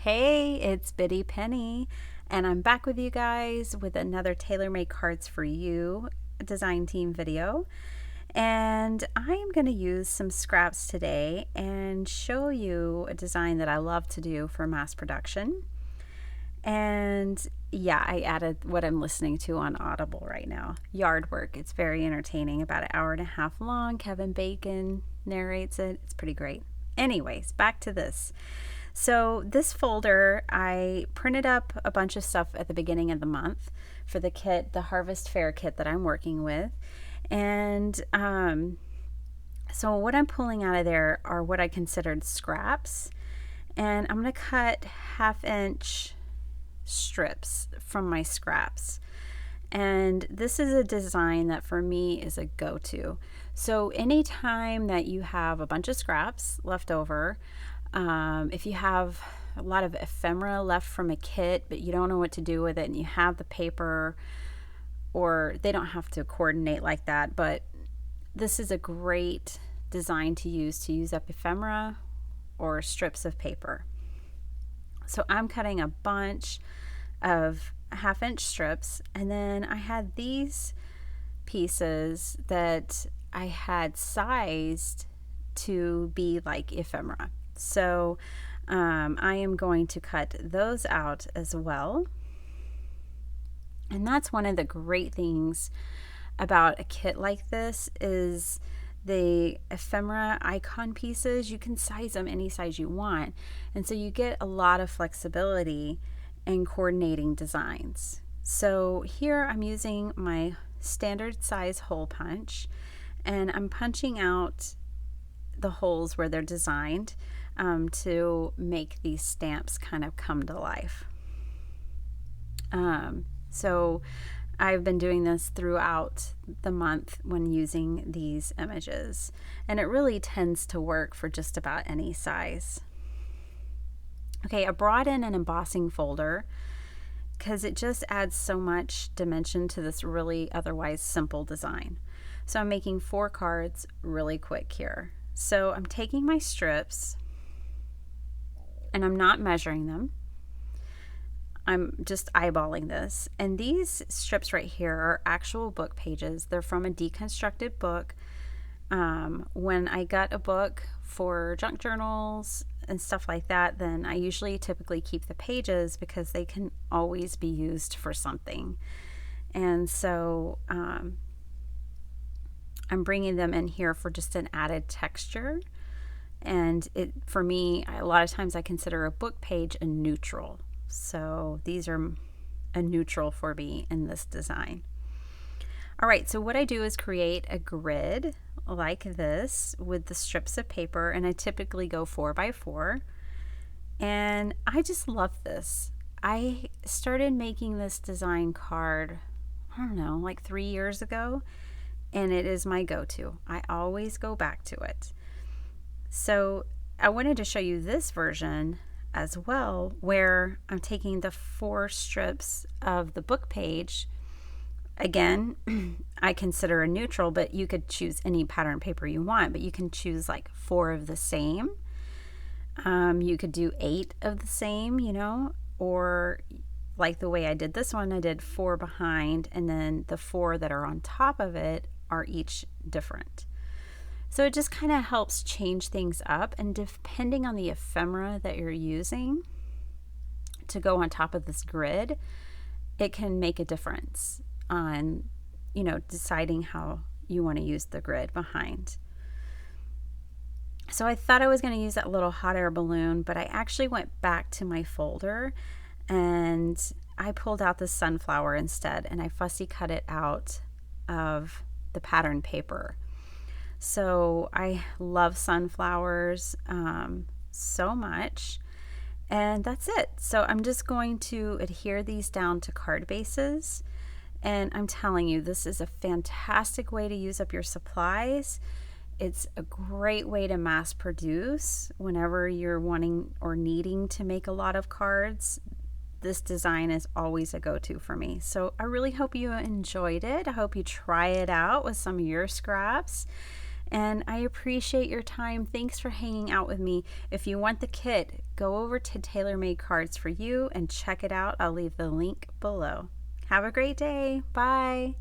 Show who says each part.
Speaker 1: Hey, it's Biddy Penny, and I'm back with you guys with another Tailor-Made Cards for You design team video. And I'm going to use some scraps today and show you a design that I love to do for mass production. And yeah, I added what I'm listening to on Audible right now, Yard Work. It's very entertaining, about an hour and a half long. Kevin Bacon narrates it. It's pretty great. Anyways, back to this. So this folder, I printed up a bunch of stuff at the beginning of the month for the kit, the Harvest Fair kit that I'm working with. And so what I'm pulling out of there are what I considered scraps. And I'm going to cut 1/2-inch strips from my scraps. And this is a design that for me is a go-to. So anytime that you have a bunch of scraps left over, if you have a lot of ephemera left from a kit but you don't know what to do with it and you have the paper, or they don't have to coordinate like that, but this is a great design to use up ephemera or strips of paper. So I'm cutting a bunch of 1/2-inch strips, and then I had these pieces that I had sized to be like ephemera. So I am going to cut those out as well. And that's one of the great things about a kit like this is the ephemera icon pieces. You can size them any size you want. And so you get a lot of flexibility in coordinating designs. So here I'm using my standard size hole punch, and I'm punching out the holes where they're designed to make these stamps kind of come to life. So I've been doing this throughout the month when using these images, and it really tends to work for just about any size. Okay, I brought in an embossing folder because it just adds so much dimension to this really otherwise simple design. So I'm making 4 cards really quick here. So I'm taking my strips and I'm not measuring them. I'm just eyeballing this. And these strips right here are actual book pages. They're from a deconstructed book. When I gut a book for junk journals and stuff like that, then I usually typically keep the pages because they can always be used for something. And so I'm bringing them in here for just an added texture. And for me, a lot of times I consider a book page a neutral. So these are a neutral for me in this design. All right, so what I do is create a grid like this with the strips of paper, and I typically go 4x4. And I just love this. I started making this design card, I don't know, like 3 years ago, and it is my go-to. I always go back to it. So I wanted to show you this version as well, where I'm taking the 4 strips of the book page. Again, I consider a neutral, but you could choose any pattern paper you want, but you can choose like 4 of the same. You could do 8 of the same, or like the way I did this one, I did 4 behind, and then the 4 that are on top of it are each different. So it just kind of helps change things up, and depending on the ephemera that you're using to go on top of this grid, it can make a difference on, deciding how you want to use the grid behind. So I thought I was going to use that little hot air balloon, but I actually went back to my folder and I pulled out the sunflower instead, and I fussy cut it out of the pattern paper. So I love sunflowers so much, and that's it. So I'm just going to adhere these down to card bases, and I'm telling you, this is a fantastic way to use up your supplies. It's a great way to mass produce whenever you're wanting or needing to make a lot of cards. This design is always a go-to for me. So I really hope you enjoyed it. I hope you try it out with some of your scraps. And I appreciate your time. Thanks for hanging out with me. If you want the kit, go over to Taylor-Made Cards4u and check it out. I'll leave the link below. Have a great day. Bye.